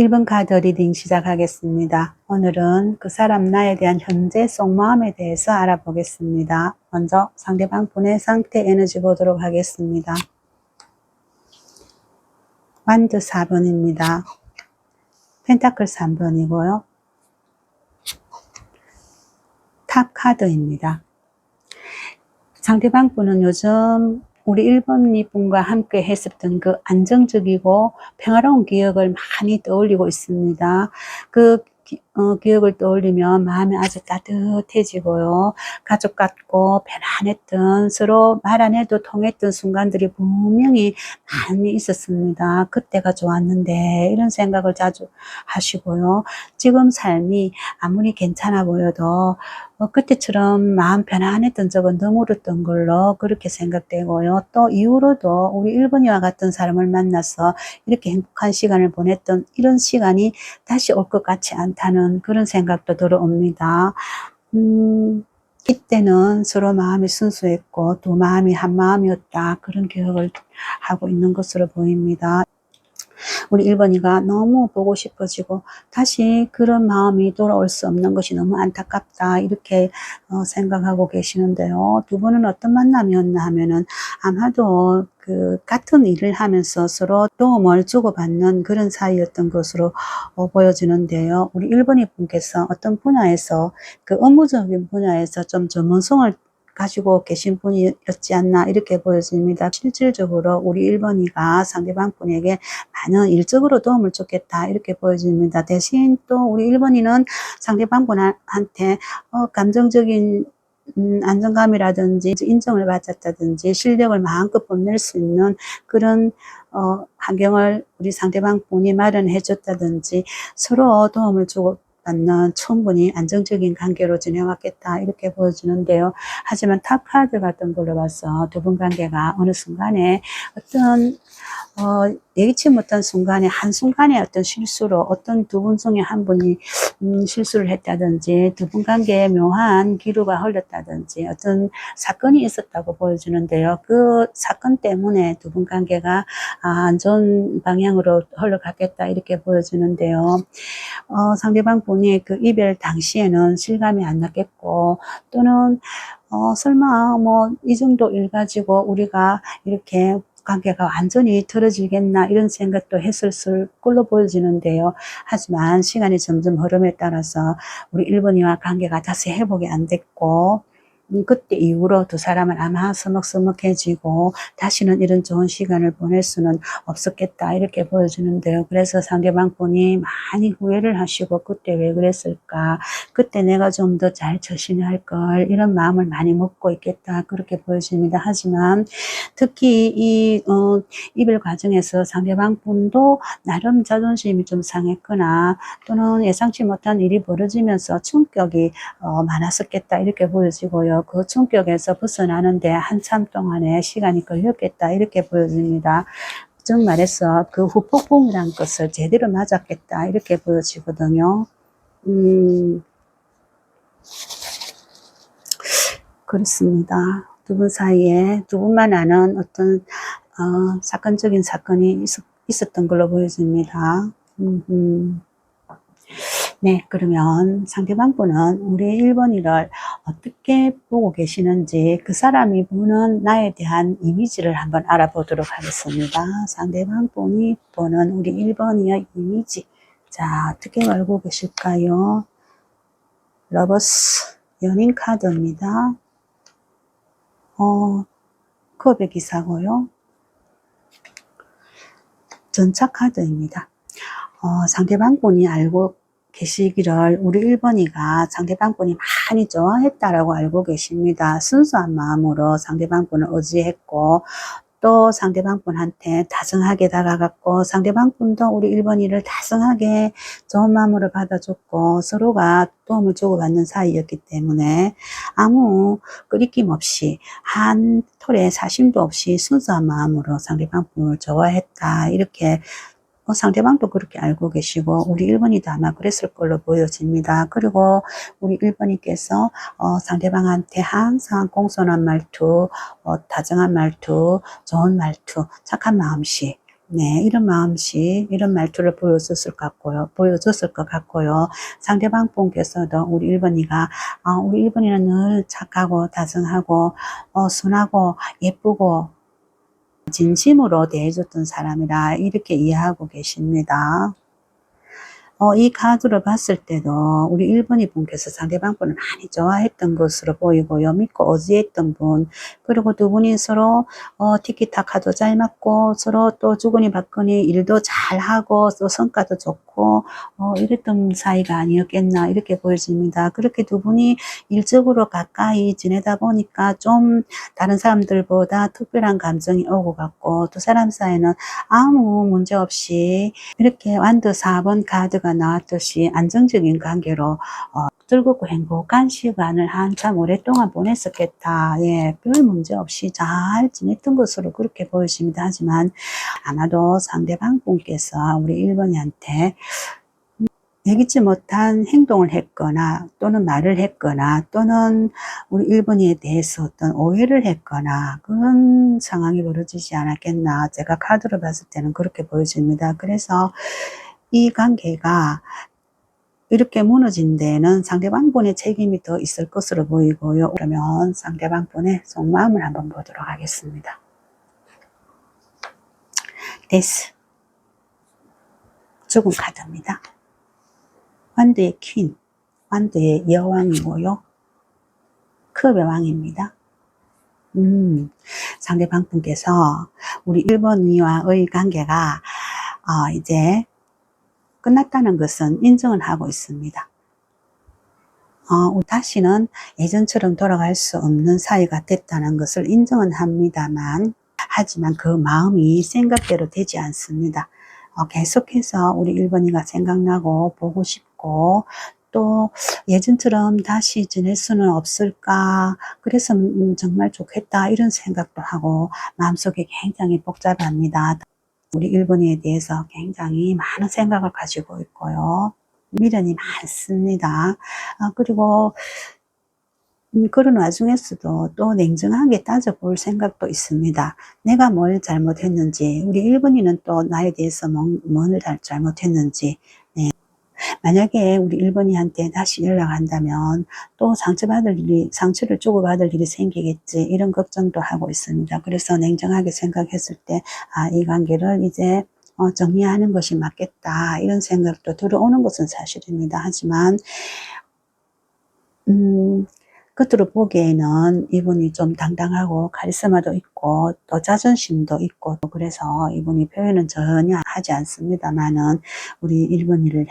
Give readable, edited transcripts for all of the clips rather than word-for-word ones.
1번 카드 리딩 시작하겠습니다. 오늘은 그 사람 나에 대한 현재 속마음에 대해서 알아보겠습니다. 먼저 상대방 분의 상태 에너지 보도록 하겠습니다. 완드 4번입니다. 펜타클 3번이고요. 탑 카드입니다. 상대방 분은 요즘 우리 1번 분과 함께 했었던 그 안정적이고 평화로운 기억을 많이 떠올리고 있습니다. 그 기억을 떠올리면 마음이 아주 따뜻해지고요. 가족 같고 편안했던, 서로 말 안 해도 통했던 순간들이 분명히 많이 있었습니다. 그때가 좋았는데 이런 생각을 자주 하시고요. 지금 삶이 아무리 괜찮아 보여도 그때처럼 마음 편안했던 적은 드물었던 걸로 그렇게 생각되고요. 또 이후로도 우리 1번이와 같은 사람을 만나서 이렇게 행복한 시간을 보냈던 이런 시간이 다시 올 것 같지 않다는 그런 생각도 들어옵니다. 이때는 서로 마음이 순수했고 두 마음이 한 마음이었다. 그런 기억을 하고 있는 것으로 보입니다. 우리 1번이가 너무 보고 싶어지고 다시 그런 마음이 돌아올 수 없는 것이 너무 안타깝다 이렇게 생각하고 계시는데요. 두 분은 어떤 만남이었나 하면은 아마도 그 같은 일을 하면서 서로 도움을 주고받는 그런 사이였던 것으로 보여지는데요. 우리 1번이 분께서 어떤 분야에서 그 업무적인 분야에서 좀 전문성을 가지고 계신 분이었지 않나 이렇게 보여집니다. 실질적으로 우리 1번이가 상대방 분에게 많은 일적으로 도움을 줬겠다 이렇게 보여집니다. 대신 또 우리 1번이는 상대방 분한테 감정적인 안정감이라든지 인정을 받았다든지 실력을 마음껏 뽐낼 수 있는 그런 환경을 우리 상대방 분이 마련해 줬다든지 서로 도움을 주고 받는 충분히 안정적인 관계로 지내왔겠다 이렇게 보여지는데요. 하지만 탑 카드 같은 걸로 봐서 두 분 관계가 어느 순간에 어떤 예기치 못한 순간에 한순간에 어떤 실수로 어떤 두 분 중에 한 분이 실수를 했다든지 두 분 관계에 묘한 기류가 흘렀다든지 어떤 사건이 있었다고 보여주는데요. 그 사건 때문에 두 분 관계가 안 좋은 방향으로 흘러갔겠다 이렇게 보여주는데요. 상대방 분이 그 이별 당시에는 실감이 안 났겠고 또는 설마 뭐 이 정도 일 가지고 우리가 이렇게 관계가 완전히 틀어지겠나 이런 생각도 했을 걸로 보여지는데요. 하지만 시간이 점점 흐름에 따라서 우리 1번이와 관계가 다시 회복이 안 됐고 그때 이후로 두 사람은 아마 서먹서먹해지고 다시는 이런 좋은 시간을 보낼 수는 없었겠다 이렇게 보여지는데요. 그래서 상대방 분이 많이 후회를 하시고 그때 왜 그랬을까, 그때 내가 좀 더 잘 처신할 걸 이런 마음을 많이 먹고 있겠다 그렇게 보여집니다. 하지만 특히 이 이별 과정에서 상대방 분도 나름 자존심이 좀 상했거나 또는 예상치 못한 일이 벌어지면서 충격이 많았었겠다 이렇게 보여지고요. 그 충격에서 벗어나는데 한참 동안의 시간이 걸렸겠다 이렇게 보여집니다. 즉 말해서 그 후폭풍이란 것을 제대로 맞았겠다 이렇게 보여지거든요. 그렇습니다. 두 분 사이에 두 분만 아는 어떤 사건적인 사건이 있었던 걸로 보여집니다. 네, 그러면 상대방 분은 우리 1번이를 어떻게 보고 계시는지 그 사람이 보는 나에 대한 이미지를 한번 알아보도록 하겠습니다. 상대방 분이 보는 우리 1번이의 이미지. 자, 어떻게 알고 계실까요? 러버스, 연인 카드입니다. 컵의 기사고요. 전차 카드입니다. 상대방 분이 알고 계시기를 우리 1번이가 상대방 분이 많이 좋아했다라고 알고 계십니다. 순수한 마음으로 상대방 분을 의지했고 또 상대방 분한테 다정하게 다가갔고 상대방 분도 우리 1번이를 다정하게 좋은 마음으로 받아줬고 서로가 도움을 주고받는 사이였기 때문에 아무 끄리낌 없이 한 톨의 사심도 없이 순수한 마음으로 상대방 분을 좋아했다 이렇게 상대방도 그렇게 알고 계시고 우리 1번이도 아마 그랬을 걸로 보여집니다. 그리고 우리 1번이께서 상대방한테 항상 공손한 말투, 다정한 말투, 좋은 말투, 착한 마음씨 네, 이런 마음씨, 이런 말투를 보여줬을 것 같고요. 상대방 분께서도 우리 1번이가, 우리 1번이는 늘 착하고, 다정하고, 순하고, 예쁘고, 진심으로 대해줬던 사람이라 이렇게 이해하고 계십니다. 이 카드를 봤을 때도 우리 1번이 분께서 상대방 분을 많이 좋아했던 것으로 보이고요. 믿고 의지했던 분, 그리고 두 분이 서로 티키타카도 잘 맞고 서로 또 주거니 받거니 일도 잘하고 또 성과도 좋고 이랬던 사이가 아니었겠나 이렇게 보여집니다. 그렇게 두 분이 일적으로 가까이 지내다 보니까 좀 다른 사람들보다 특별한 감정이 오고 갔고, 두 사람 사이는 아무 문제 없이 이렇게 완드 4번 카드가 나왔듯이 안정적인 관계로 즐겁고 행복한 시간을 한참 오랫동안 보냈었겠다. 예, 별 문제 없이 잘 지냈던 것으로 그렇게 보여집니다. 하지만 아마도 상대방 분께서 우리 1번이한테 예기치 못한 행동을 했거나 또는 말을 했거나 또는 우리 1번이에 대해서 어떤 오해를 했거나 그런 상황이 벌어지지 않았겠나. 제가 카드를 봤을 때는 그렇게 보여집니다. 그래서 이 관계가 이렇게 무너진 데에는 상대방 분의 책임이 더 있을 것으로 보이고요. 그러면 상대방 분의 속마음을 한번 보도록 하겠습니다. 데스. 죽은 카드입니다. 완드의 퀸, 완드의 여왕이고요. 컵의 왕입니다. 상대방 분께서 우리 1번이와의 관계가 이제 끝났다는 것은 인정을 하고 있습니다. 다시는 예전처럼 돌아갈 수 없는 사이가 됐다는 것을 인정은 합니다만, 하지만 그 마음이 생각대로 되지 않습니다. 계속해서 우리 1번이가 생각나고 보고 싶고 또 예전처럼 다시 지낼 수는 없을까, 그래서 정말 좋겠다 이런 생각도 하고 마음속에 굉장히 복잡합니다. 우리 1번이에 대해서 굉장히 많은 생각을 가지고 있고요. 미련이 많습니다. 그리고 그런 와중에서도 또 냉정하게 따져볼 생각도 있습니다. 내가 뭘 잘못했는지, 우리 1번이는 또 나에 대해서 뭘 잘못했는지. 네. 만약에 우리 1번이한테 다시 연락한다면 또 상처를 주고받을 일이 생기겠지, 이런 걱정도 하고 있습니다. 그래서 냉정하게 생각했을 때 이 관계를 이제 정리하는 것이 맞겠다 이런 생각도 들어오는 것은 사실입니다. 하지만 겉으로 보기에는 이분이 좀 당당하고 카리스마도 있고 또 자존심도 있고, 그래서 이분이 표현은 전혀 하지 않습니다만은 우리 1번이를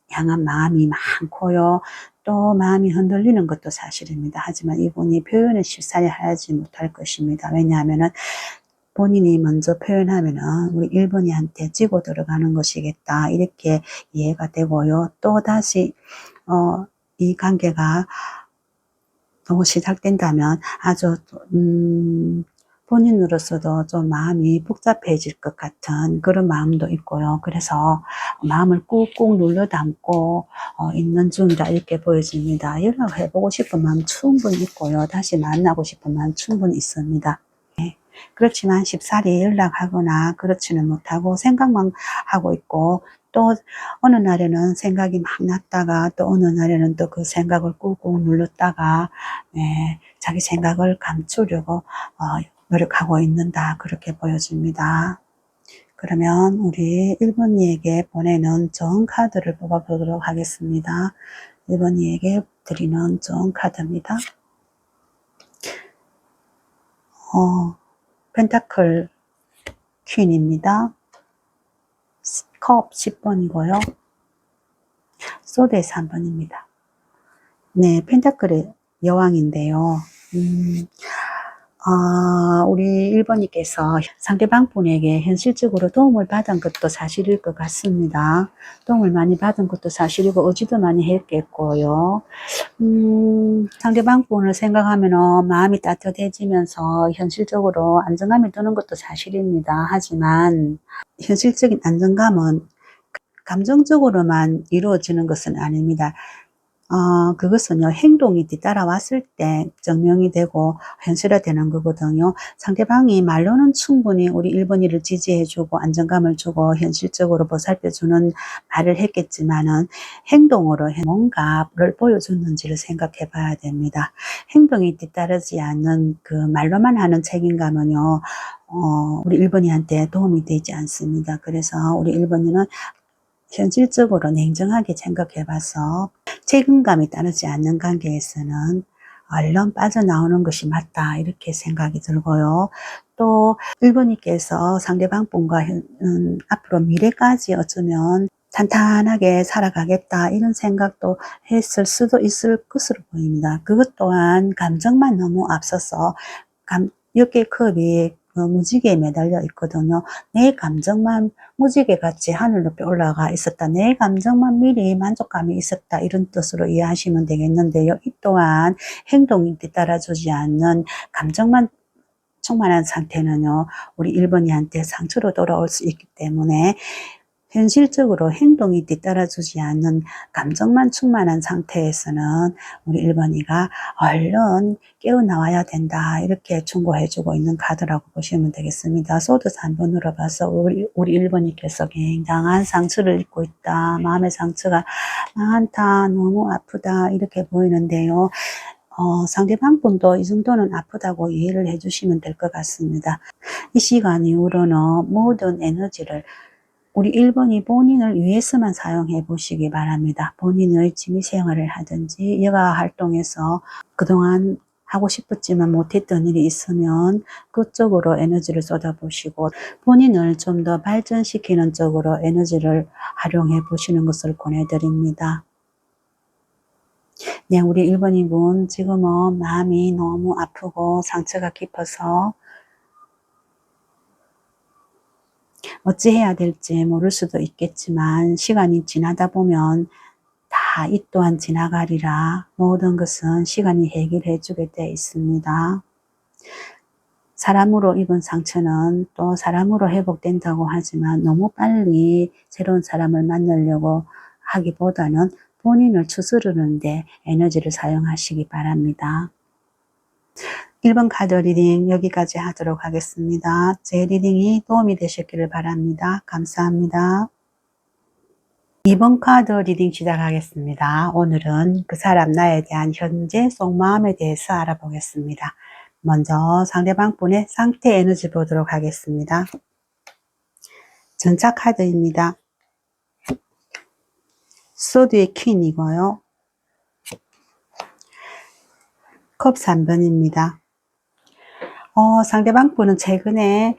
향한 마음이 많고요. 또 마음이 흔들리는 것도 사실입니다. 하지만 이분이 표현을 쉽사리 하지 못할 것입니다. 왜냐하면은 본인이 먼저 표현하면은 우리 1번이한테 지고 들어가는 것이겠다 이렇게 이해가 되고요. 또 다시 이 관계가 또 시작된다면 아주 본인으로서도 좀 마음이 복잡해질 것 같은 그런 마음도 있고요. 그래서 마음을 꾹꾹 눌러 담고 있는 중이다 이렇게 보여집니다. 연락해보고 싶은 마음 충분히 있고요. 다시 만나고 싶은 마음 충분히 있습니다. 그렇지만 쉽사리 연락하거나 그렇지는 못하고 생각만 하고 있고, 또 어느 날에는 생각이 막 났다가 또 어느 날에는 또 그 생각을 꾹꾹 눌렀다가 자기 생각을 감추려고 노력하고 있는다 그렇게 보여집니다. 그러면 우리 1번이에게 보내는 좋은 카드를 뽑아보도록 하겠습니다. 1번이에게 드리는 좋은 카드입니다. 펜타클 퀸입니다. 컵 10번이고요. 소드의 3번입니다. 네, 펜타클의 여왕인데요. 우리 1번님께서 상대방 분에게 현실적으로 도움을 받은 것도 사실일 것 같습니다. 도움을 많이 받은 것도 사실이고 의지도 많이 했겠고요. 상대방 분을 생각하면 마음이 따뜻해지면서 현실적으로 안정감이 드는 것도 사실입니다. 하지만 현실적인 안정감은 감정적으로만 이루어지는 것은 아닙니다. 그것은요, 행동이 뒤따라왔을 때 증명이 되고 현실화되는 거거든요. 상대방이 말로는 충분히 우리 1번이를 지지해주고 안정감을 주고 현실적으로 보살펴주는 말을 했겠지만은 행동으로 뭔가를 보여줬는지를 생각해 봐야 됩니다. 행동이 뒤따르지 않는 그 말로만 하는 책임감은요, 우리 1번이한테 도움이 되지 않습니다. 그래서 우리 1번이는 현실적으로 냉정하게 생각해 봐서 책임감이 따르지 않는 관계에서는 얼른 빠져나오는 것이 맞다, 이렇게 생각이 들고요. 또 1번님께서 상대방 분과 앞으로 미래까지 어쩌면 탄탄하게 살아가겠다, 이런 생각도 했을 수도 있을 것으로 보입니다. 그것 또한 감정만 너무 앞서서 10개의 컵이 무지개에 매달려 있거든요. 내 감정만 무지개같이 하늘 높이 올라가 있었다, 내 감정만 미리 만족감이 있었다, 이런 뜻으로 이해하시면 되겠는데요. 이 또한 행동이 뒤따라주지 않는 감정만 충만한 상태는요, 우리 1번이한테 상처로 돌아올 수 있기 때문에 현실적으로 행동이 뒤따라주지 않는 감정만 충만한 상태에서는 우리 1번이가 얼른 깨어나와야 된다, 이렇게 충고해주고 있는 카드라고 보시면 되겠습니다. 소드 3번으로 봐서 우리 1번님께서 굉장한 상처를 입고 있다, 마음의 상처가 많다, 너무 아프다, 이렇게 보이는데요. 상대방 분도 이 정도는 아프다고 이해를 해주시면 될 것 같습니다. 이 시간 이후로는 모든 에너지를 우리 1번이 본인을 위해서만 사용해 보시기 바랍니다. 본인의 취미생활을 하든지 여가 활동에서 그동안 하고 싶었지만 못했던 일이 있으면 그쪽으로 에너지를 쏟아보시고, 본인을 좀 더 발전시키는 쪽으로 에너지를 활용해 보시는 것을 권해드립니다. 네, 우리 1번이분 지금은 마음이 너무 아프고 상처가 깊어서 어찌해야 될지 모를 수도 있겠지만, 시간이 지나다 보면 다 이 또한 지나가리라, 모든 것은 시간이 해결해 주게 되어 있습니다. 사람으로 입은 상처는 또 사람으로 회복된다고 하지만 너무 빨리 새로운 사람을 만나려고 하기보다는 본인을 추스르는데 에너지를 사용하시기 바랍니다. 1번 카드 리딩 여기까지 하도록 하겠습니다. 제 리딩이 도움이 되셨기를 바랍니다. 감사합니다. 2번 카드 리딩 시작하겠습니다. 오늘은 그 사람 나에 대한 현재 속마음에 대해서 알아보겠습니다. 먼저 상대방 분의 상태 에너지 보도록 하겠습니다. 전차 카드입니다. 소드의 퀸이고요. 컵 3번입니다. 상대방 분은 최근에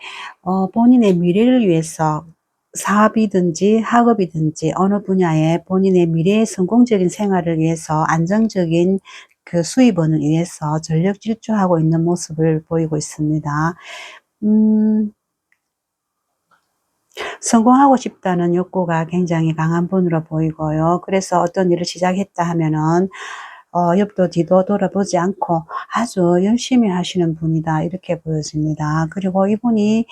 본인의 미래를 위해서 사업이든지 학업이든지 어느 분야에 본인의 미래의 성공적인 생활을 위해서 안정적인 그 수입원을 위해서 전력 질주하고 있는 모습을 보이고 있습니다. 성공하고 싶다는 욕구가 굉장히 강한 분으로 보이고요. 그래서 어떤 일을 시작했다 하면은 옆도 뒤도 돌아보지 않고 아주 열심히 하시는 분이다, 이렇게 보여집니다. 그리고 이분이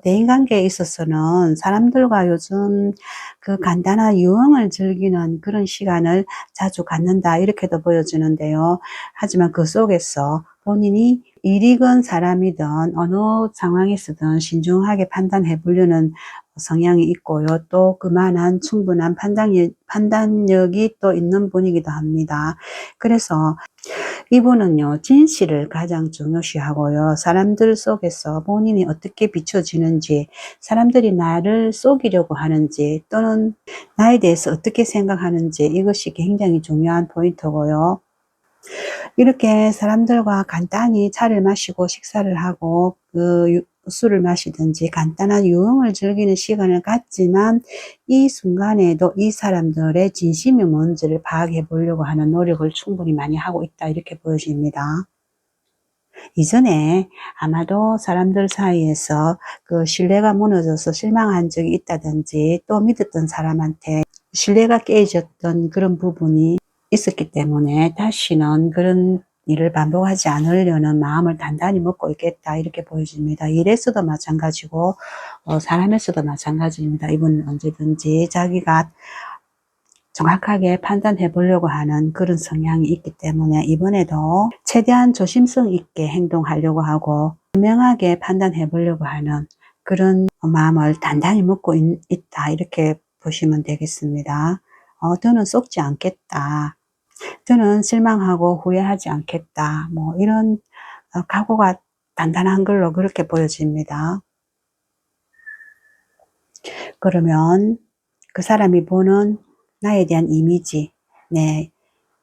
대인관계에 있어서는 사람들과 요즘 그 간단한 유흥을 즐기는 그런 시간을 자주 갖는다, 이렇게도 보여지는데요. 하지만 그 속에서 본인이 일이건 사람이든 어느 상황에서든 신중하게 판단해 보려는 성향이 있고요. 또 그만한 충분한 판단력이 또 있는 분이기도 합니다. 그래서 이분은요, 진실을 가장 중요시하고요. 사람들 속에서 본인이 어떻게 비춰지는지, 사람들이 나를 속이려고 하는지, 또는 나에 대해서 어떻게 생각하는지, 이것이 굉장히 중요한 포인트고요. 이렇게 사람들과 간단히 차를 마시고 식사를 하고 술을 마시든지 간단한 유흥을 즐기는 시간을 갖지만, 이 순간에도 이 사람들의 진심이 뭔지를 파악해 보려고 하는 노력을 충분히 많이 하고 있다, 이렇게 보여집니다. 이전에 아마도 사람들 사이에서 그 신뢰가 무너져서 실망한 적이 있다든지, 또 믿었던 사람한테 신뢰가 깨졌던 그런 부분이 있었기 때문에 다시는 그런 일을 반복하지 않으려는 마음을 단단히 먹고 있겠다, 이렇게 보여집니다. 일에서도 마찬가지고 사람에서도 마찬가지입니다. 이분은 언제든지 자기가 정확하게 판단해 보려고 하는 그런 성향이 있기 때문에 이번에도 최대한 조심성 있게 행동하려고 하고 분명하게 판단해 보려고 하는 그런 마음을 단단히 먹고 있다 이렇게 보시면 되겠습니다. 더는 속지 않겠다. 더는 실망하고 후회하지 않겠다. 뭐 이런 각오가 단단한 걸로 그렇게 보여집니다. 그러면 그 사람이 보는 나에 대한 이미지, 네,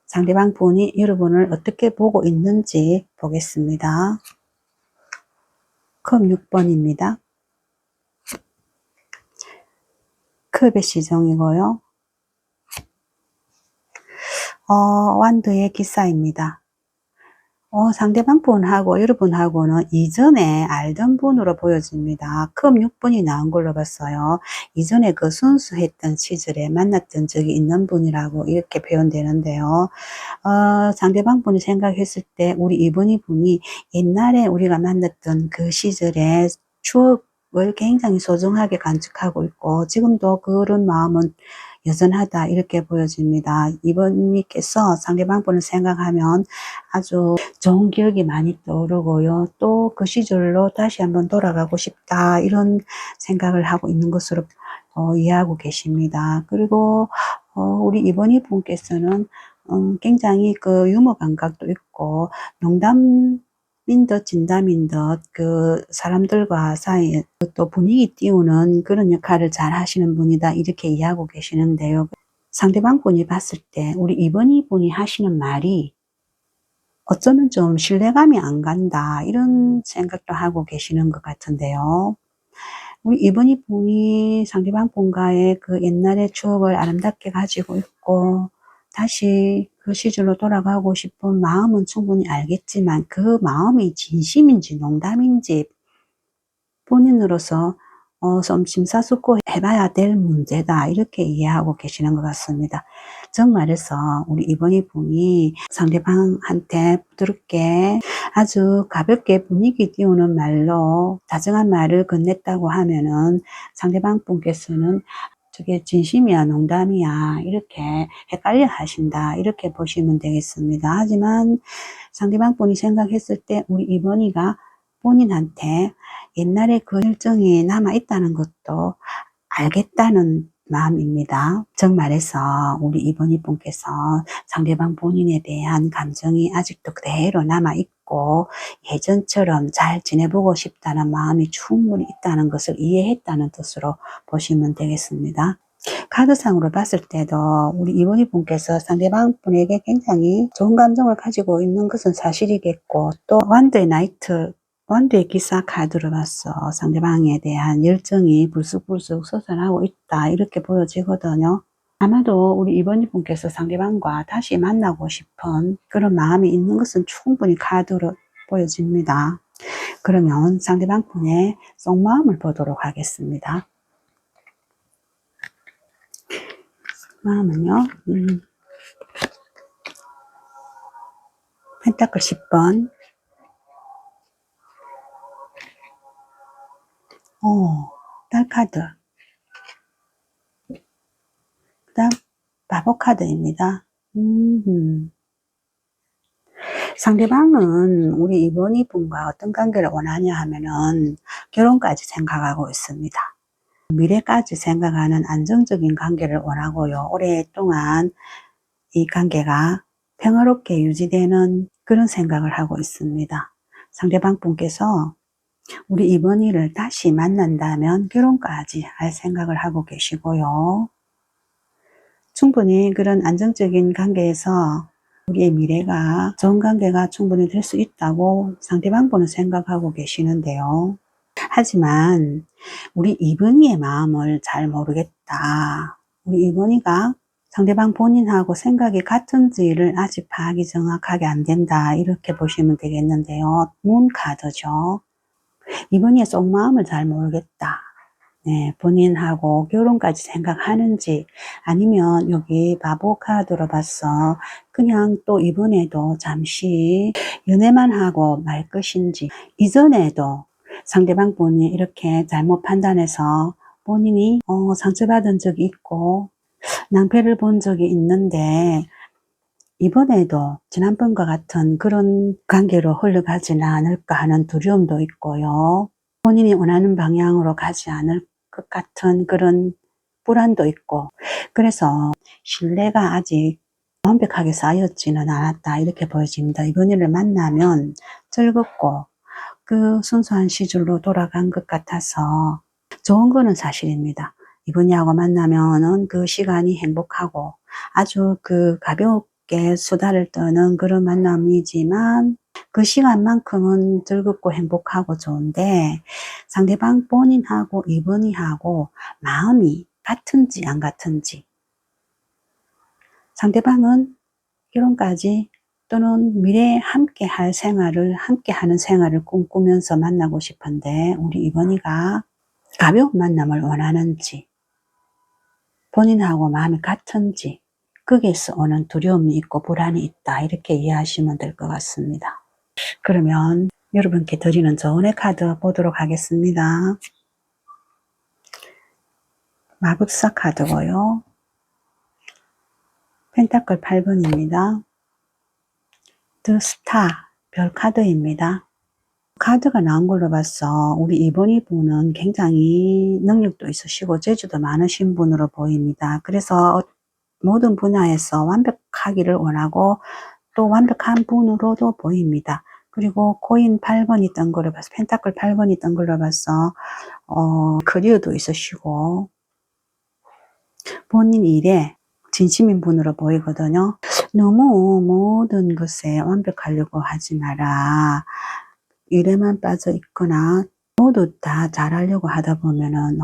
상대방 분이 여러분을 어떻게 보고 있는지 보겠습니다. 컵 6번입니다. 컵의 시종이고요. 완드의 기사입니다. 상대방 분하고 여러분하고는 이전에 알던 분으로 보여집니다. 컵 6번이 나온 걸로 봤어요. 이전에 그 순수했던 시절에 만났던 적이 있는 분이라고 이렇게 표현되는데요. 상대방 분이 생각했을 때 우리 이번이 분이 옛날에 우리가 만났던 그 시절의 추억을 굉장히 소중하게 간직하고 있고 지금도 그런 마음은 여전하다 이렇게 보여집니다. 이번님께서 상대방 분을 생각하면 아주 좋은 기억이 많이 떠오르고요. 또 그 시절로 다시 한번 돌아가고 싶다 이런 생각을 하고 있는 것으로 이해하고 계십니다. 그리고 우리 이번이 분께서는 굉장히 그 유머 감각도 있고 농담인 듯 진담인 듯 그 사람들과 사이에 또 분위기 띄우는 그런 역할을 잘 하시는 분이다 이렇게 이해하고 계시는데요. 상대방 분이 봤을 때 우리 이번이 분이 하시는 말이 어쩌면 좀 신뢰감이 안 간다 이런 생각도 하고 계시는 것 같은데요. 우리 이번이 분이 상대방 분과의 그 옛날의 추억을 아름답게 가지고 있고 다시 그 시절로 돌아가고 싶은 마음은 충분히 알겠지만 그 마음이 진심인지 농담인지 본인으로서 좀 심사숙고해 봐야 될 문제다 이렇게 이해하고 계시는 것 같습니다. 정말해서 우리 이번이 분이 상대방한테 부드럽게 아주 가볍게 분위기 띄우는 말로 다정한 말을 건넸다고 하면은 상대방 분께서는 저게 진심이야 농담이야 이렇게 헷갈려 하신다 이렇게 보시면 되겠습니다. 하지만 상대방 분이 생각했을 때 우리 이번이가 본인한테 옛날에 그 열정이 남아 있다는 것도 알겠다는 마음입니다. 정말해서 우리 이번이 분께서 상대방 본인에 대한 감정이 아직도 그대로 남아 있고 예전처럼 잘 지내보고 싶다는 마음이 충분히 있다는 것을 이해했다는 뜻으로 보시면 되겠습니다. 카드상으로 봤을 때도 우리 이번이 분께서 상대방 분에게 굉장히 좋은 감정을 가지고 있는 것은 사실이겠고 또 완드의 나이트 완드의 기사 카드로 봤어. 상대방에 대한 열정이 불쑥불쑥 솟아나고 있다 이렇게 보여지거든요. 아마도 우리 이번이 분께서 상대방과 다시 만나고 싶은 그런 마음이 있는 것은 충분히 카드로 보여집니다. 그러면 상대방 분의 속마음을 보도록 하겠습니다. 마음은요, 펜타클 10번, 딸 카드, 그 다음, 바보 카드입니다. 상대방은 우리 이번이 분과 어떤 관계를 원하냐 하면은 결혼까지 생각하고 있습니다. 미래까지 생각하는 안정적인 관계를 원하고요. 오랫동안 이 관계가 평화롭게 유지되는 그런 생각을 하고 있습니다. 상대방 분께서 우리 이번이를 다시 만난다면 결혼까지 할 생각을 하고 계시고요. 충분히 그런 안정적인 관계에서 우리의 미래가 좋은 관계가 충분히 될 수 있다고 상대방 분은 생각하고 계시는데요. 하지만 우리 이번이의 마음을 잘 모르겠다. 우리 이번이가 상대방 본인하고 생각이 같은지를 아직 파악이 정확하게 안 된다. 이렇게 보시면 되겠는데요. 문 카드죠. 이번이의 속마음을 잘 모르겠다. 네, 본인하고 결혼까지 생각하는지 아니면 여기 바보 카드로 봐서 그냥 또 이번에도 잠시 연애만 하고 말 것인지 이전에도 상대방 분이 이렇게 잘못 판단해서 본인이 상처받은 적이 있고 낭패를 본 적이 있는데 이번에도 지난번과 같은 그런 관계로 흘러가지는 않을까 하는 두려움도 있고요. 본인이 원하는 방향으로 가지 않을 것 같은 그런 불안도 있고, 그래서 신뢰가 아직 완벽하게 쌓였지는 않았다 이렇게 보여집니다. 이분을 만나면 즐겁고 그 순수한 시절로 돌아간 것 같아서 좋은 거는 사실입니다. 이분하고 만나면은 그 시간이 행복하고 아주 그 가볍게 수다를 떠는 그런 만남이지만 그 시간만큼은 즐겁고 행복하고 좋은데 상대방 본인하고 이분이하고 마음이 같은지 안 같은지, 상대방은 결혼까지 또는 미래에 함께 할 생활을, 함께 하는 생활을 꿈꾸면서 만나고 싶은데 우리 이번이가 가벼운 만남을 원하는지, 본인하고 마음이 같은지, 거기에서 오는 두려움이 있고 불안이 있다 이렇게 이해하시면 될 것 같습니다. 그러면 여러분께 드리는 조언의 카드 보도록 하겠습니다. 마법사 카드고요. 펜타클 8번입니다. 더 스타, 별 카드입니다. 카드가 나온 걸로 봐서 우리 이번이 분은 굉장히 능력도 있으시고 재주도 많으신 분으로 보입니다. 그래서 모든 분야에서 완벽하기를 원하고 또 완벽한 분으로도 보입니다. 그리고 코인 8번이 뜬 걸로 봐서, 펜타클 8번이 뜬 걸로 봐서 커리어도 있으시고 본인 일에 진심인 분으로 보이거든요. 너무 모든 것에 완벽하려고 하지 마라. 일에만 빠져 있거나 모두 다 잘하려고 하다 보면은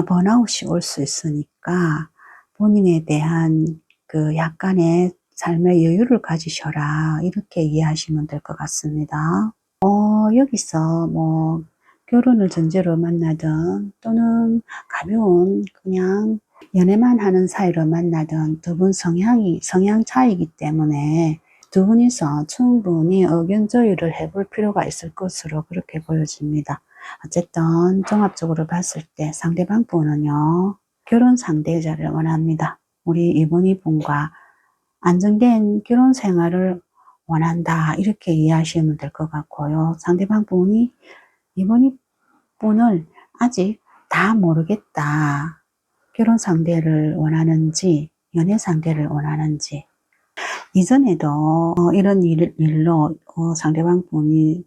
번아웃이 올 수 있으니까 본인에 대한 그 약간의 삶의 여유를 가지셔라 이렇게 이해하시면 될 것 같습니다. 여기서 뭐 결혼을 전제로 만나든 또는 가벼운 그냥 연애만 하는 사이로 만나든 두 분 성향 차이기 때문에 두 분이서 충분히 의견 조율을 해볼 필요가 있을 것으로 그렇게 보여집니다. 어쨌든 종합적으로 봤을 때 상대방 분은요, 결혼 상대자를 원합니다. 우리 이분이 분과 안정된 결혼 생활을 원한다 이렇게 이해하시면 될 것 같고요. 상대방 분이 이분이 분을 아직 다 모르겠다. 결혼 상대를 원하는지 연애 상대를 원하는지, 이전에도 이런 일로 상대방 본인이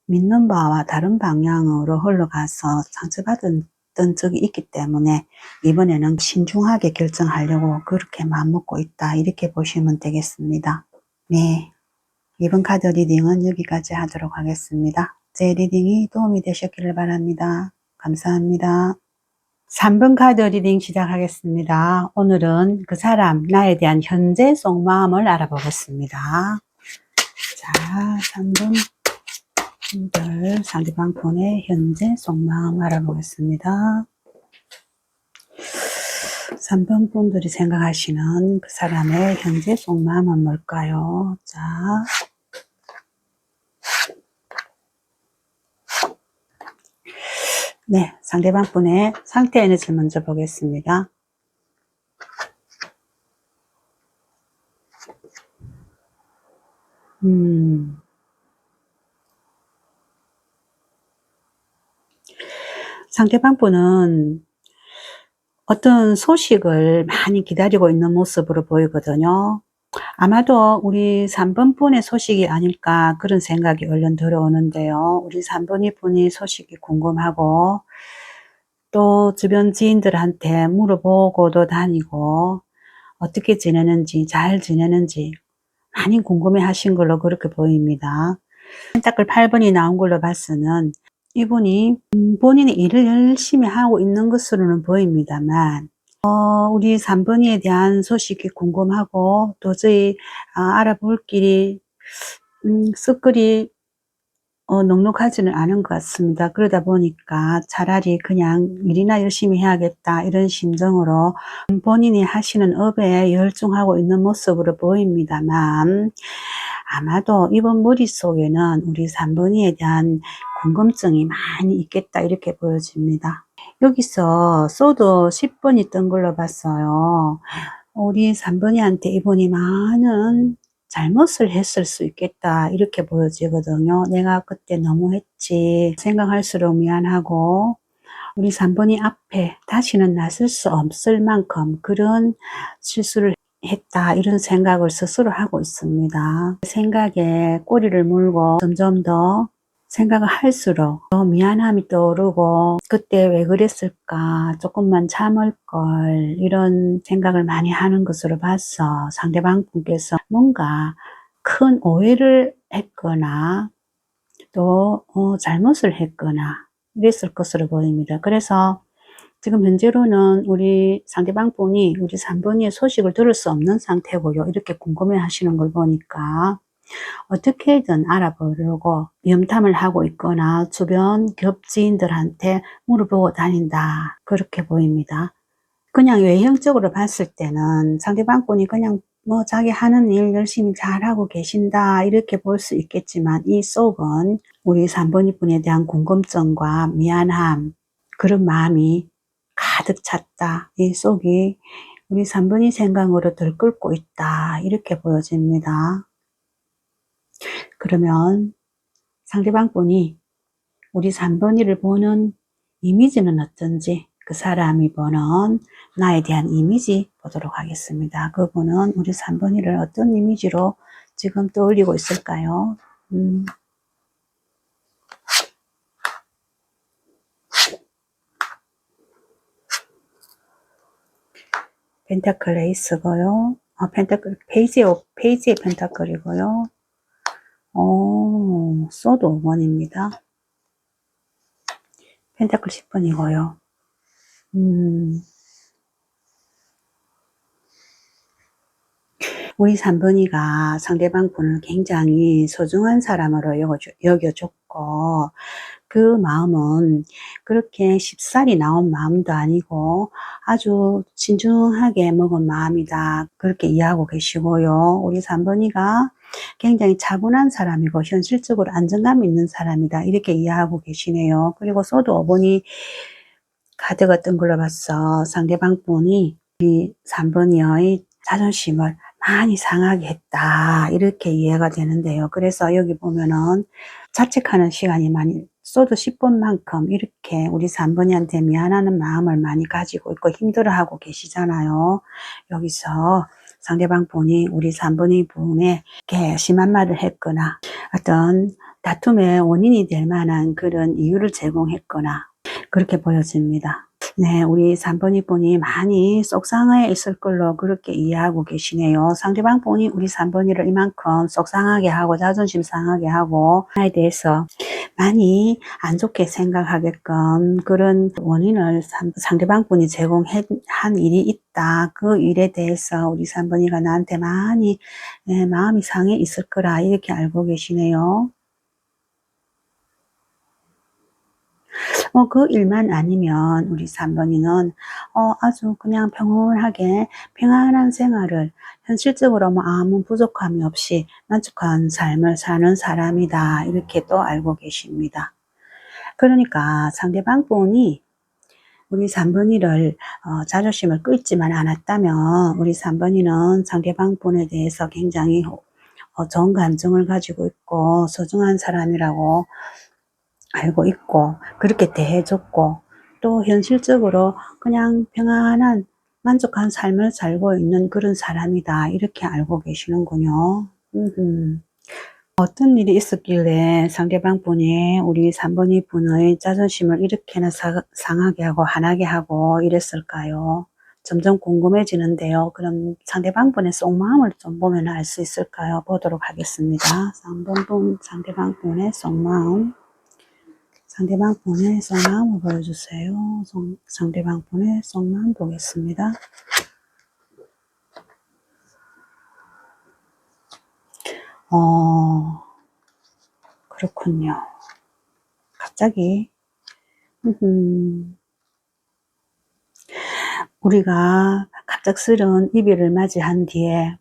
믿는 바와 다른 방향으로 흘러가서 상처받은 적이 있기 때문에 이번에는 신중하게 결정하려고 그렇게 마음먹고 있다 이렇게 보시면 되겠습니다. 네, 이번 카드 리딩은 여기까지 하도록 하겠습니다. 제 리딩이 도움이 되셨기를 바랍니다. 감사합니다. 3번 카드 리딩 시작하겠습니다. 오늘은 그 사람, 나에 대한 현재 속마음을 알아보겠습니다. 자, 3번 분들 상대방 분의 현재 속마음 알아보겠습니다. 3번 분들이 생각하시는 그 사람의 현재 속마음은 뭘까요? 자, 네, 상대방 분의 상태 에너지를 먼저 보겠습니다. 상대방 분은 어떤 소식을 많이 기다리고 있는 모습으로 보이거든요. 아마도 우리 3번 분의 소식이 아닐까 그런 생각이 얼른 들어오는데요. 우리 3번 분이 소식이 궁금하고 또 주변 지인들한테 물어보고도 다니고 어떻게 지내는지 잘 지내는지 많이 궁금해 하신 걸로 그렇게 보입니다. 펜타클 8번이 나온 걸로 봐서는 이분이 본인의 일을 열심히 하고 있는 것으로는 보입니다만 우리 3번이에 대한 소식이 궁금하고 도저히 알아볼 길이 썩그리 넉넉하지는 않은 것 같습니다. 그러다 보니까 차라리 그냥 일이나 열심히 해야겠다 이런 심정으로 본인이 하시는 업에 열중하고 있는 모습으로 보입니다만 아마도 이번 머릿속에는 우리 3번이에 대한 궁금증이 많이 있겠다 이렇게 보여집니다. 여기서 소드 10번이 뜬 걸로 봤어요. 우리 3번이한테 이분이 많은 잘못을 했을 수 있겠다 이렇게 보여지거든요. 내가 그때 너무 했지 생각할수록 미안하고 우리 3번이 앞에 다시는 나설 수 없을 만큼 그런 실수를 했다 이런 생각을 스스로 하고 있습니다. 생각에 꼬리를 물고 점점 더 생각을 할수록 더 미안함이 떠오르고 그때 왜 그랬을까 조금만 참을 걸 이런 생각을 많이 하는 것으로 봤어. 상대방 분께서 뭔가 큰 오해를 했거나 또 잘못을 했거나 이랬을 것으로 보입니다. 그래서 지금 현재로는 우리 상대방 분이 우리 3번이의 소식을 들을 수 없는 상태고요. 이렇게 궁금해 하시는 걸 보니까 어떻게든 알아보려고 염탐을 하고 있거나 주변 겹지인들한테 물어보고 다닌다. 그렇게 보입니다. 그냥 외형적으로 봤을 때는 상대방 분이 그냥 뭐 자기 하는 일 열심히 잘하고 계신다 이렇게 볼 수 있겠지만 이 속은 우리 3번이 분에 대한 궁금증과 미안함 그런 마음이 가득 찼다. 이 속이 우리 3번이 생각으로 들끓고 있다. 이렇게 보여집니다. 그러면 상대방 분이 우리 3번이를 보는 이미지는 어떤지 그 사람이 보는 나에 대한 이미지 보도록 하겠습니다. 그분은 우리 3번이를 어떤 이미지로 지금 떠올리고 있을까요? 펜타클 에이스고요. 펜타클 페이지의 펜타클이고요. 소드 5번입니다. 펜타클 10번이고요. 우리 3번이가 상대방 분을 굉장히 소중한 사람으로 여겨줬고 그 마음은 그렇게 쉽사리 나온 마음도 아니고 아주 진중하게 먹은 마음이다. 그렇게 이해하고 계시고요. 우리 3번이가 굉장히 차분한 사람이고 현실적으로 안정감 있는 사람이다. 이렇게 이해하고 계시네요. 그리고 소드 5번이 카드가 뜬 걸로 봤어. 상대방 분이 이 3번이의 자존심을 많이 상하게 했다. 이렇게 이해가 되는데요. 그래서 여기 보면은 자책하는 시간이 많이 소드 10번만큼 이렇게 우리 3번이한테 미안하는 마음을 많이 가지고 있고 힘들어하고 계시잖아요. 여기서 상대방 분이 우리 3번이 분에게 심한 말을 했거나 어떤 다툼의 원인이 될 만한 그런 이유를 제공했거나 그렇게 보여집니다. 네, 우리 3번이 분이 많이 속상해 있을 걸로 그렇게 이해하고 계시네요. 상대방 분이 우리 3번이를 이만큼 속상하게 하고 자존심 상하게 하고 나에 대해서 많이 안 좋게 생각하게끔 그런 원인을 상대방 분이 제공한 일이 있다. 그 일에 대해서 우리 3번이가 나한테 많이 마음이 상해 있을 거라 이렇게 알고 계시네요. 그 일만 아니면 우리 3번이는 아주 그냥 평온하게 평안한 생활을 현실적으로 뭐 아무 부족함이 없이 만족한 삶을 사는 사람이다. 이렇게 또 알고 계십니다. 그러니까 상대방 분이 우리 3번이를 자존심을 끌지만 않았다면 우리 3번이는 상대방 분에 대해서 굉장히 좋은 감정을 가지고 있고 소중한 사람이라고 알고 있고 그렇게 대해줬고 또 현실적으로 그냥 평안한 만족한 삶을 살고 있는 그런 사람이다 이렇게 알고 계시는군요. 어떤 일이 있었길래 상대방 분이 우리 3번이 분의 자존심을 이렇게나 상하게 하고 화나게 하고 이랬을까요? 점점 궁금해지는데요. 그럼 상대방 분의 속마음을 좀 보면 알 수 있을까요? 보도록 하겠습니다. 3번 분 상대방 분의 속마음. 상대방 분의 속마음을 보여주세요. 상대방 분의 속마음 보겠습니다. 그렇군요. 갑자기 우리가 갑작스러운 이별을 맞이한 뒤에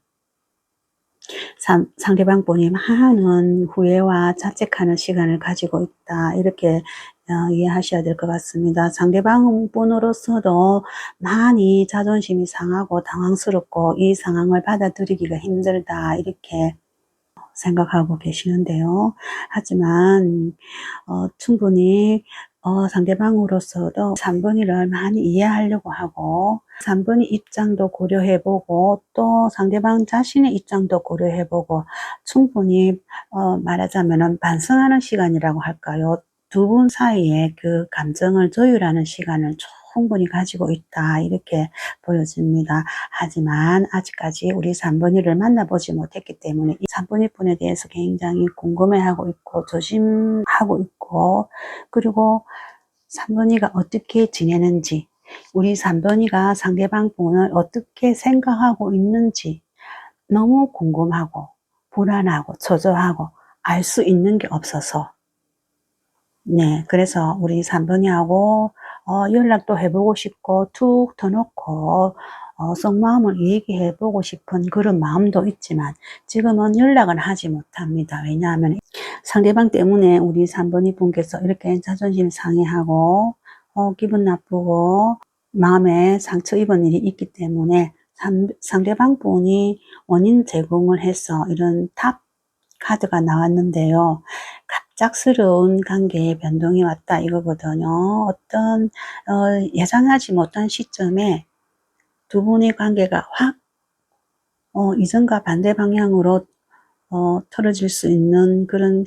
상대방 분이 많은 후회와 자책하는 시간을 가지고 있다. 이렇게 이해하셔야 될 것 같습니다. 상대방 분으로서도 많이 자존심이 상하고 당황스럽고 이 상황을 받아들이기가 힘들다 이렇게 생각하고 계시는데요. 하지만 충분히 상대방으로서도 3번이를 많이 이해하려고 하고 3번이 입장도 고려해보고 또 상대방 자신의 입장도 고려해보고 충분히 말하자면 반성하는 시간이라고 할까요? 두 분 사이에 그 감정을 조율하는 시간을 충분히 가지고 있다 이렇게 보여집니다. 하지만 아직까지 우리 3번이를 만나보지 못했기 때문에 이 3번이 분에 대해서 굉장히 궁금해하고 있고 조심하고 있고 그리고 3번이가 어떻게 지내는지 우리 3번이가 상대방 분을 어떻게 생각하고 있는지 너무 궁금하고 불안하고 초조하고 알 수 있는 게 없어서 네, 그래서 우리 3번이하고 연락도 해보고 싶고 툭 터놓고 속마음을 얘기해보고 싶은 그런 마음도 있지만 지금은 연락은 하지 못합니다. 왜냐하면 상대방 때문에 우리 3번이 분께서 이렇게 자존심 상해하고 기분 나쁘고 마음에 상처 입은 일이 있기 때문에 상대방 분이 원인 제공을 해서 이런 탑 카드가 나왔는데요. 갑작스러운 관계의 변동이 왔다 이거거든요. 어떤 예상하지 못한 시점에 두 분의 관계가 확 이전과 반대 방향으로 틀어질 수 있는 그런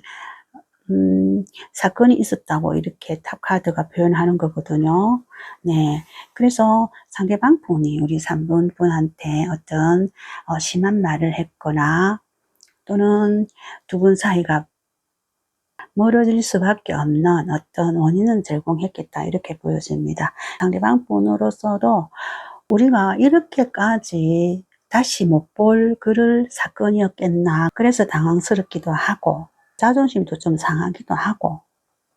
사건이 있었다고 이렇게 탑 카드가 표현하는 거거든요. 네, 그래서 상대방 분이 우리 3번 분한테 어떤 심한 말을 했거나 또는 두 분 사이가 멀어질 수밖에 없는 어떤 원인은 제공했겠다 이렇게 보여집니다. 상대방 분으로서도 우리가 이렇게까지 다시 못 볼 그럴 사건이었겠나 그래서 당황스럽기도 하고 자존심도 좀 상하기도 하고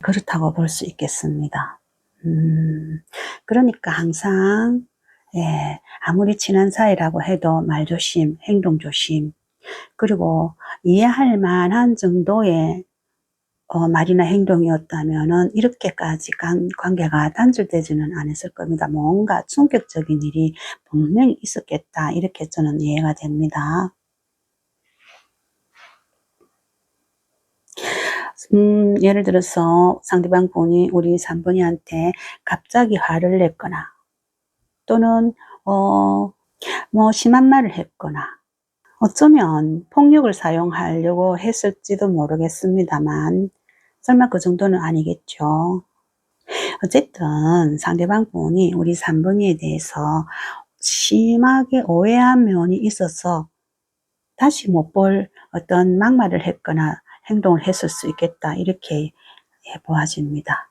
그렇다고 볼 수 있겠습니다. 그러니까 항상 아무리 친한 사이라고 해도 말조심, 행동조심 그리고 이해할 만한 정도의 말이나 행동이었다면은 이렇게까지 관계가 단절되지는 않았을 겁니다. 뭔가 충격적인 일이 분명히 있었겠다. 이렇게 저는 이해가 됩니다. 예를 들어서 상대방 분이 우리 3번이한테 갑자기 화를 냈거나 또는 뭐 심한 말을 했거나 어쩌면 폭력을 사용하려고 했을지도 모르겠습니다만 설마 그 정도는 아니겠죠. 어쨌든 상대방 분이 우리 3번이에 대해서 심하게 오해한 면이 있어서 다시 못 볼 어떤 막말을 했거나 행동을 했을 수 있겠다 이렇게 보아집니다.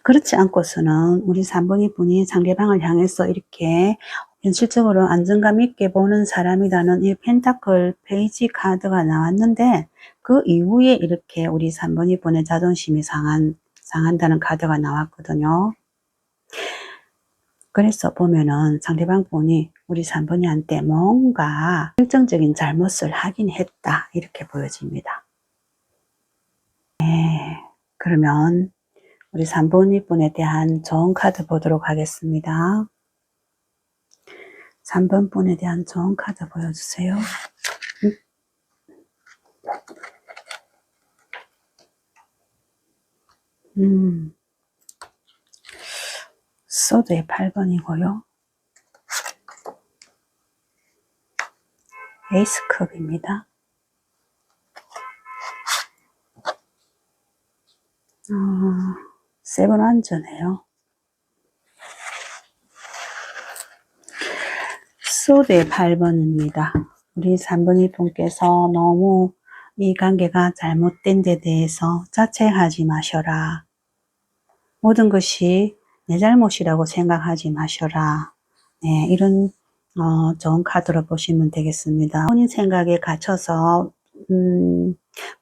그렇지 않고서는 우리 3번이 분이 상대방을 향해서 이렇게 현실적으로 안정감 있게 보는 사람이라는 이 펜타클 페이지 카드가 나왔는데 그 이후에 이렇게 우리 3번이 분의 자존심이 상한다는 카드가 나왔거든요. 그래서 보면은 상대방 분이 우리 3번이한테 뭔가 결정적인 잘못을 하긴 했다 이렇게 보여집니다. 네, 그러면 우리 3번이 분에 대한 좋은 카드 보도록 하겠습니다. 3번 분에 대한 좋은 카드 보여주세요. 소드의 8번이고요. 에이스컵입니다. 세븐 완전해요. 소드의 8번입니다. 우리 3번이 분께서 너무 이 관계가 잘못된 데 대해서 자책하지 마셔라. 모든 것이 내 잘못이라고 생각하지 마셔라. 네, 이런 좋은 카드로 보시면 되겠습니다. 본인 생각에 갇혀서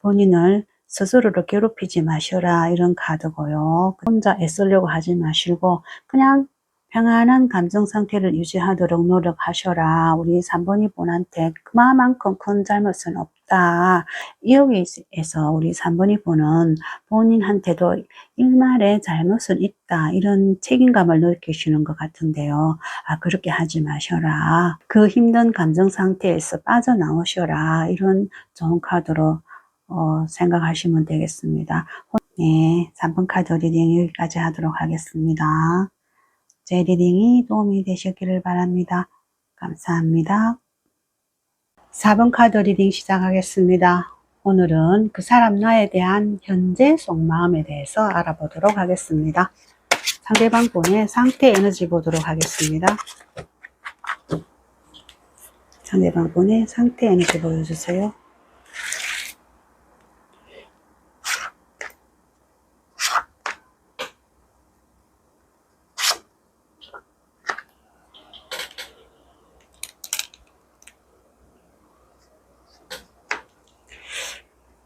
본인을 스스로를 괴롭히지 마셔라 이런 카드고요. 혼자 애쓰려고 하지 마시고 그냥 평안한 감정 상태를 유지하도록 노력하셔라. 우리 3번이 분한테 그만큼 큰 잘못은 없다. 여기에서 우리 3번이 분은 본인한테도 일말의 잘못은 있다. 이런 책임감을 느끼시는 것 같은데요. 그렇게 하지 마셔라. 그 힘든 감정 상태에서 빠져나오셔라. 이런 좋은 카드로 생각하시면 되겠습니다. 네, 3번 카드 리딩 여기까지 하도록 하겠습니다. 제 리딩이 도움이 되셨기를 바랍니다. 감사합니다. 4번 카드 리딩 시작하겠습니다. 오늘은 그 사람 나에 대한 현재 속마음에 대해서 알아보도록 하겠습니다. 상대방 분의 상태 에너지 보도록 하겠습니다. 상대방 분의 상태 에너지 보여주세요.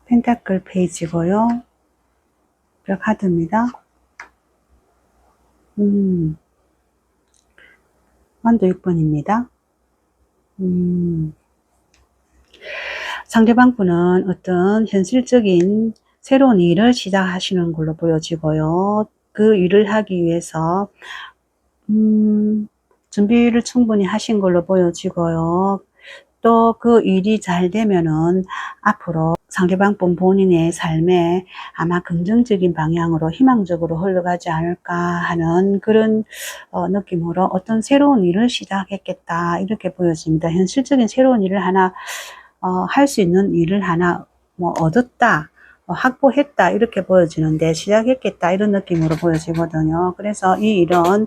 펜타클 페이지고요. 몇 카드입니다. 완도 6번입니다. 상대방 분은 어떤 현실적인 새로운 일을 시작하시는 걸로 보여지고요. 그 일을 하기 위해서 준비를 충분히 하신 걸로 보여지고요. 또 그 일이 잘 되면은 앞으로 상대방 분 본인의 삶에 아마 긍정적인 방향으로 희망적으로 흘러가지 않을까 하는 그런 느낌으로 어떤 새로운 일을 시작했겠다 이렇게 보여집니다. 현실적인 새로운 일을 하나 할 수 있는 일을 하나 얻었다, 확보했다 이렇게 보여지는데 시작했겠다 이런 느낌으로 보여지거든요. 그래서 이 일은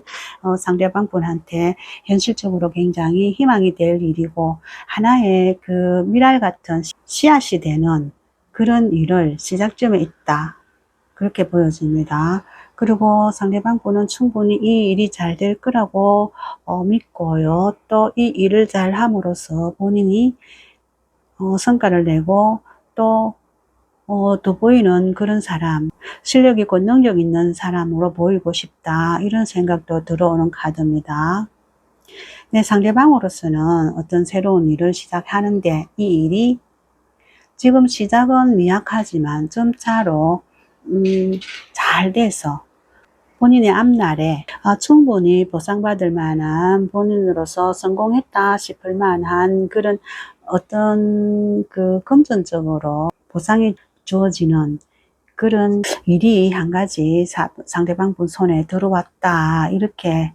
상대방 분한테 현실적으로 굉장히 희망이 될 일이고 하나의 그 미랄 같은 씨앗이 되는 그런 일을 시작점에 있다 그렇게 보여집니다. 그리고 상대방 분은 충분히 이 일이 잘 될 거라고 믿고요. 또 이 일을 잘 함으로써 본인이 성과를 내고 또 돋보이는 그런 사람, 실력 있고 능력 있는 사람으로 보이고 싶다 이런 생각도 들어오는 카드입니다. 내 상대방으로서는 어떤 새로운 일을 시작하는데 이 일이 지금 시작은 미약하지만 점차로 잘 돼서 본인의 앞날에 충분히 보상받을 만한 본인으로서 성공했다 싶을 만한 그런 어떤 그 금전적으로 보상이 주어지는 그런 일이 한 가지 상대방 분 손에 들어왔다 이렇게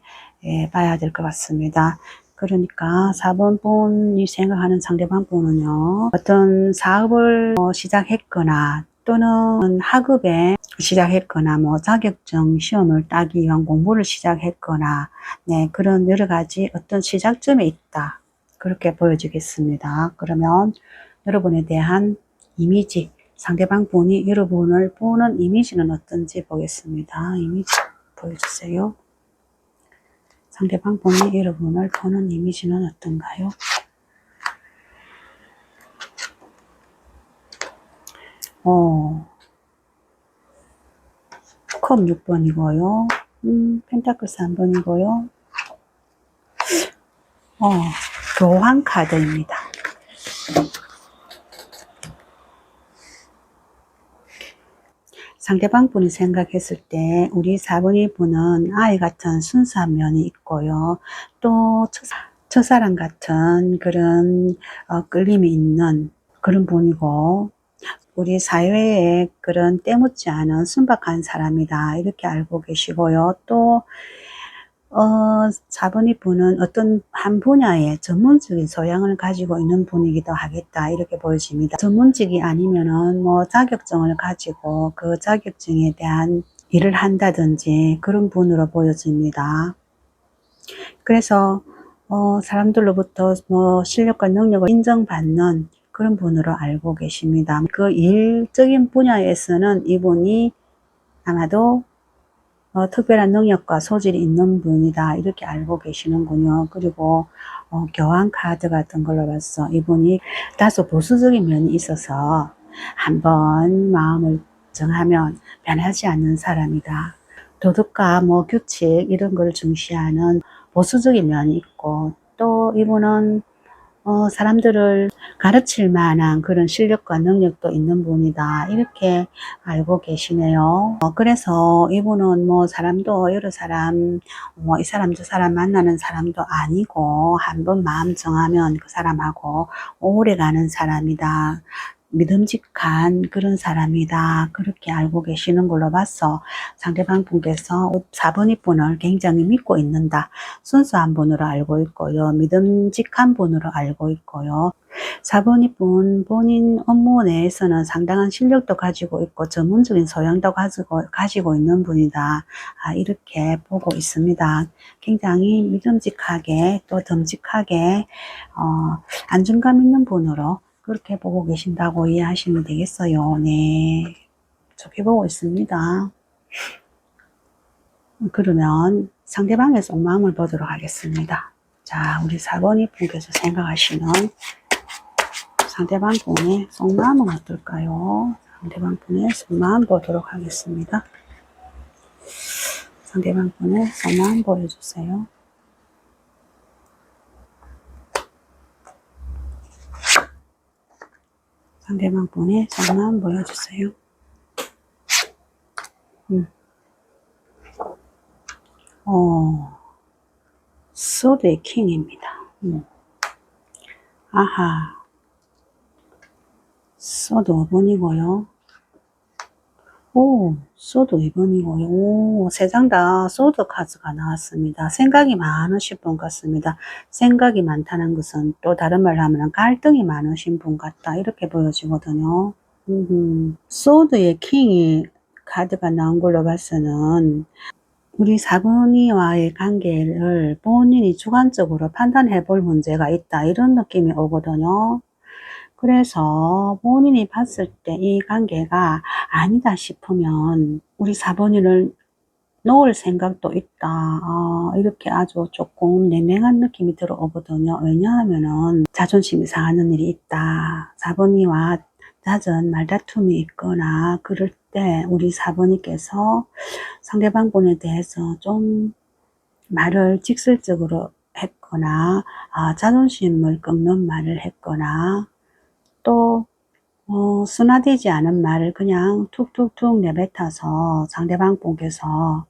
봐야 될 것 같습니다. 그러니까 4번 분이 생각하는 상대방 분은요, 어떤 사업을 시작했거나 또는 학업에 시작했거나 자격증 시험을 따기 위한 공부를 시작했거나 네, 그런 여러 가지 어떤 시작점에 있다 그렇게 보여지겠습니다. 그러면 여러분에 대한 이미지, 상대방 분이 여러분을 보는 이미지는 어떤지 보겠습니다. 이미지 보여주세요. 상대방 분이 여러분을 보는 이미지는 어떤가요? 컵 6번이고요. 펜타클 3번이고요. 교환 카드입니다. 상대방 분이 생각했을 때 우리 4번이 분은 아이 같은 순수한 면이 있고요. 또 첫사랑 같은 그런 끌림이 있는 그런 분이고 우리 사회에 그런 때묻지 않은 순박한 사람이다 이렇게 알고 계시고요. 또 4번이 분은 어떤 한 분야의 전문적인 소양을 가지고 있는 분이기도 하겠다 이렇게 보여집니다. 전문직이 아니면은 자격증을 가지고 그 자격증에 대한 일을 한다든지 그런 분으로 보여집니다. 그래서 사람들로부터 실력과 능력을 인정받는 그런 분으로 알고 계십니다. 그 일적인 분야에서는 이분이 아마도 특별한 능력과 소질이 있는 분이다 이렇게 알고 계시는군요. 그리고 교환 카드 같은 걸로 봐서 이분이 다소 보수적인 면이 있어서 한번 마음을 정하면 변하지 않는 사람이다. 도덕과 뭐 규칙 이런 걸 중시하는 보수적인 면이 있고, 또 이분은 사람들을 가르칠 만한 그런 실력과 능력도 있는 분이다, 이렇게 알고 계시네요. 그래서 이분은 뭐 사람도 여러 사람, 뭐 이 사람 저 사람 만나는 사람도 아니고, 한번 마음 정하면 그 사람하고 오래 가는 사람이다, 믿음직한 그런 사람이다, 그렇게 알고 계시는 걸로 봐서 상대방 분께서 4번이 분을 굉장히 믿고 있는다, 순수한 분으로 알고 있고요, 믿음직한 분으로 알고 있고요. 4번이 분 본인 업무 내에서는 상당한 실력도 가지고 있고 전문적인 소양도 가지고 있는 분이다, 이렇게 보고 있습니다. 굉장히 믿음직하게 또 듬직하게 안정감 있는 분으로 그렇게 보고 계신다고 이해하시면 되겠어요. 네, 좋게 보고 있습니다. 그러면 상대방의 속마음을 보도록 하겠습니다. 자, 우리 4번이 분께서 생각하시는 상대방 분의 속마음은 어떨까요? 상대방 분의 속마음 보도록 하겠습니다. 상대방 분의 속마음 보여주세요. 상대방 분의 속마음 보여주세요. 소드의 킹입니다. 아하. 소드 5번이고요. 오, 소드 2번이고요. 오, 세 장 다 소드 카드가 나왔습니다. 생각이 많으신 분 같습니다. 생각이 많다는 것은 또 다른 말로 하면 갈등이 많으신 분 같다, 이렇게 보여지거든요. 소드의 킹이 카드가 나온 걸로 봐서는 우리 4번이와의 관계를 본인이 주관적으로 판단해 볼 문제가 있다, 이런 느낌이 오거든요. 그래서 본인이 봤을 때 이 관계가 아니다 싶으면 우리 4번이를 놓을 생각도 있다, 이렇게 아주 조금 냉랭한 느낌이 들어오거든요. 왜냐하면은 자존심이 상하는 일이 있다, 4번이와 잦은 말다툼이 있거나 그럴 때 우리 4번이께서 상대방 분에 대해서 좀 말을 직설적으로 했거나 자존심을 꺾는 말을 했거나, 또 순화되지 않은 말을 그냥 툭툭툭 내뱉어서 상대방 분께서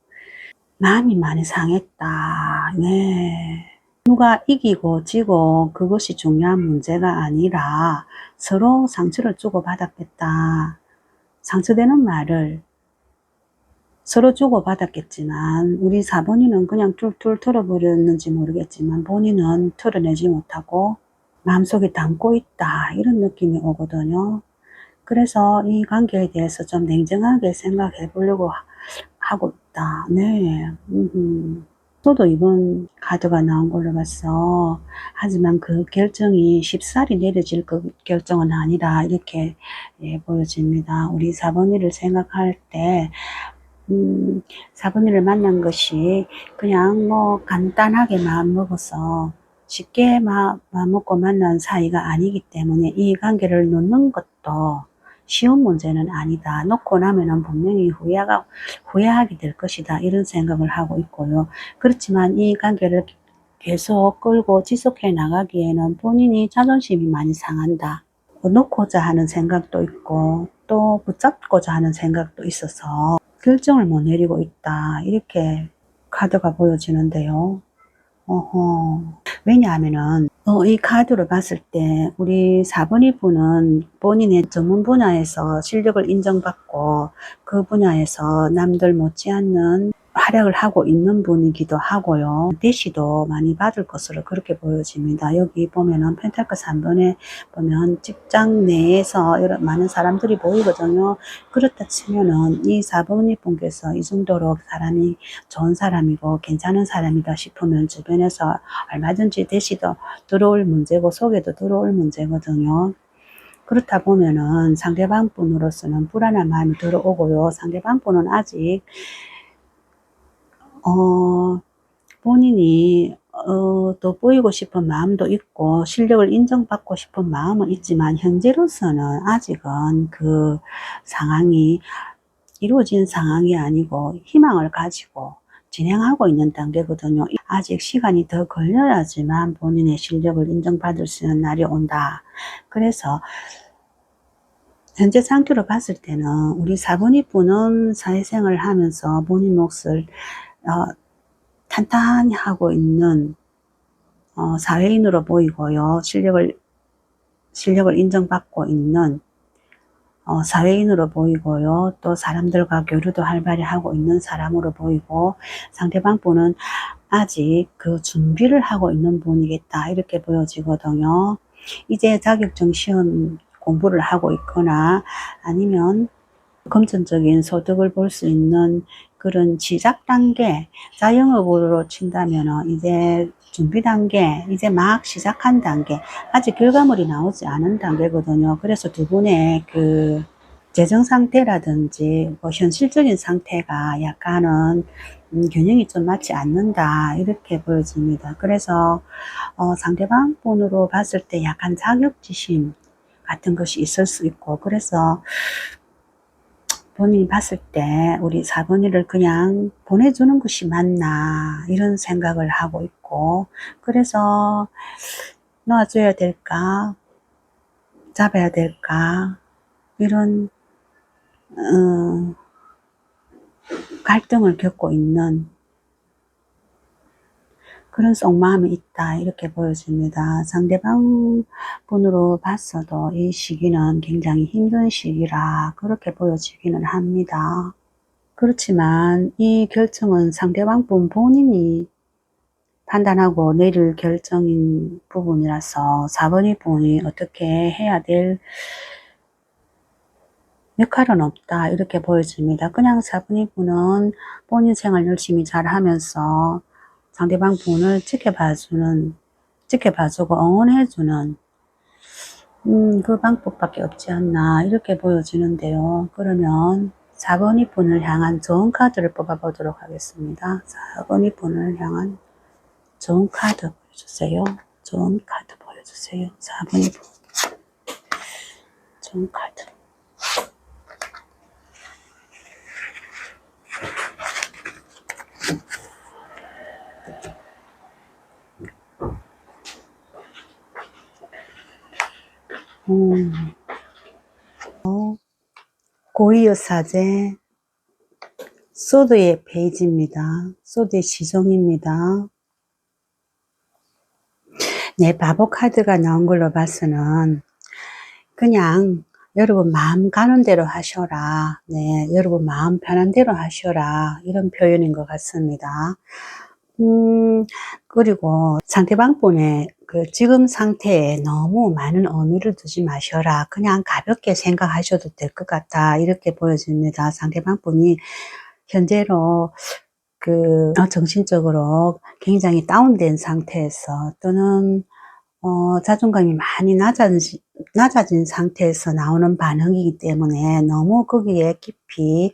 마음이 많이 상했다. 네. 누가 이기고 지고 그것이 중요한 문제가 아니라 서로 상처를 주고받았겠다. 상처되는 말을 서로 주고받았겠지만 우리 4번이는 그냥 툴툴 털어버렸는지 모르겠지만 본인은 털어내지 못하고 마음속에 담고 있다, 이런 느낌이 오거든요. 그래서 이 관계에 대해서 좀 냉정하게 생각해 보려고 하고 있다. 네. 저도 이번 카드가 나온 걸로 봤어. 하지만 그 결정이 쉽사리 내려질 그 결정은 아니라, 이렇게 보여집니다. 우리 4번이를 생각할 때 4번이를 만난 것이 그냥 뭐 간단하게 마음먹어서 쉽게 마음먹고 만난 사이가 아니기 때문에 이 관계를 놓는 것도 쉬운 문제는 아니다. 놓고 나면은 분명히 후회하게 될 것이다, 이런 생각을 하고 있고요. 그렇지만 이 관계를 계속 끌고 지속해 나가기에는 본인이 자존심이 많이 상한다. 놓고자 하는 생각도 있고 또 붙잡고자 하는 생각도 있어서 결정을 못 내리고 있다, 이렇게 카드가 보여지는데요. 왜냐하면은 이 카드를 봤을 때 우리 4번이 분은 본인의 전문 분야에서 실력을 인정받고 그 분야에서 남들 못지않는 활약을 하고 있는 분이기도 하고요. 대시도 많이 받을 것으로 그렇게 보여집니다. 여기 보면은 펜타클 3번에 보면 직장 내에서 여러 많은 사람들이 보이거든요. 그렇다 치면은 이 4번이 분께서 이 정도로 사람이 좋은 사람이고 괜찮은 사람이다 싶으면 주변에서 얼마든지 대시도 들어올 문제고 속에도 들어올 문제거든요. 그렇다 보면은 상대방 분으로서는 불안한 마음이 들어오고요. 상대방 분은 아직 본인이 또 보이고 싶은 마음도 있고 실력을 인정받고 싶은 마음은 있지만 현재로서는 아직은 그 상황이 이루어진 상황이 아니고 희망을 가지고 진행하고 있는 단계거든요. 아직 시간이 더 걸려야지만 본인의 실력을 인정받을 수 있는 날이 온다. 그래서 현재 상태로 봤을 때는 우리 4번이 분은 사회생활을 하면서 본인 몫을 탄탄히 하고 있는 사회인으로 보이고요. 실력을 인정받고 있는 사회인으로 보이고요. 또 사람들과 교류도 활발히 하고 있는 사람으로 보이고, 상대방 분은 아직 그 준비를 하고 있는 분이겠다 이렇게 보여지거든요. 이제 자격증 시험 공부를 하고 있거나 아니면 금전적인 소득을 볼 수 있는 그런 시작 단계, 자영업으로 친다면 이제 준비 단계, 이제 막 시작한 단계, 아직 결과물이 나오지 않은 단계거든요. 그래서 두 분의 그 재정 상태라든지 뭐 현실적인 상태가 약간은 균형이 좀 맞지 않는다 이렇게 보여집니다. 그래서 상대방 분으로 봤을 때 약간 자격지심 같은 것이 있을 수 있고, 그래서 본인이 봤을 때 우리 4번이를 그냥 보내주는 것이 맞나 이런 생각을 하고 있고, 그래서 놔줘야 될까 잡아야 될까 이런 갈등을 겪고 있는 그런 속마음이 있다 이렇게 보여집니다. 상대방 분으로 봤어도 이 시기는 굉장히 힘든 시기라 그렇게 보여지기는 합니다. 그렇지만 이 결정은 상대방 분 본인이 판단하고 내릴 결정인 부분이라서 4번이 분이 어떻게 해야 될 역할은 없다 이렇게 보여집니다. 그냥 4번이 분은 본인 생활 열심히 잘 하면서 상대방 분을 지켜봐주고 응원해주는 그 방법밖에 없지 않나 이렇게 보여지는데요. 그러면 4번이 분을 향한 좋은 카드를 뽑아보도록 하겠습니다. 4번이 분을 향한 좋은 카드 보여주세요. 좋은 카드 보여주세요. 4번이 분 좋은 카드. 고위의 사제, 소드의 페이지입니다. 소드의 시종입니다. 네, 바보 카드가 나온 걸로 봐서는 그냥 여러분 마음 가는 대로 하셔라. 네, 여러분 마음 편한 대로 하셔라. 이런 표현인 것 같습니다. 그리고 상대방 분의 그 지금 상태에 너무 많은 의미를 두지 마셔라. 그냥 가볍게 생각하셔도 될 것 같다. 이렇게 보여집니다. 상대방 분이 현재로 정신적으로 굉장히 다운된 상태에서 또는 자존감이 많이 낮아진 상태에서 나오는 반응이기 때문에 너무 거기에 깊이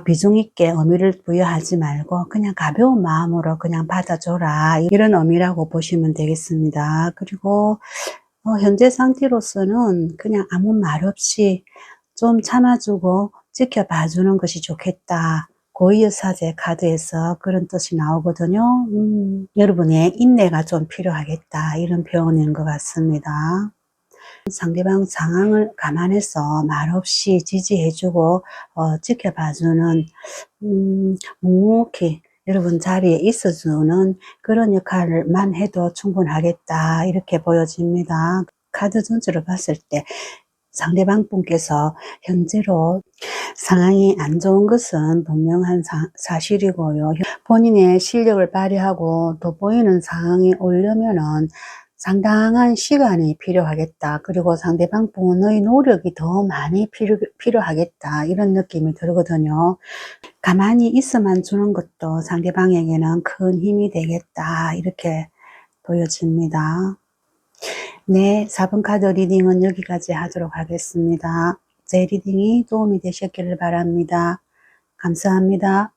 비중 있게 의미를 부여하지 말고 그냥 가벼운 마음으로 그냥 받아줘라 이런 의미라고 보시면 되겠습니다. 그리고 현재 상태로서는 그냥 아무 말 없이 좀 참아주고 지켜봐주는 것이 좋겠다. 고위의 사제 카드에서 그런 뜻이 나오거든요. 여러분의 인내가 좀 필요하겠다 이런 표현인 것 같습니다. 상대방 상황을 감안해서 말없이 지지해주고 지켜봐주는 묵묵히 여러분 자리에 있어주는 그런 역할만 해도 충분하겠다 이렇게 보여집니다. 카드 전체를 봤을 때 상대방 분께서 현재로 상황이 안 좋은 것은 분명한 사실이고요. 본인의 실력을 발휘하고 돋보이는 상황이 오려면은 상당한 시간이 필요하겠다. 그리고 상대방 분의 노력이 더 많이 필요하겠다. 이런 느낌이 들거든요. 가만히 있어만 주는 것도 상대방에게는 큰 힘이 되겠다. 이렇게 보여집니다. 네, 4번 카드 리딩은 여기까지 하도록 하겠습니다. 제 리딩이 도움이 되셨기를 바랍니다. 감사합니다.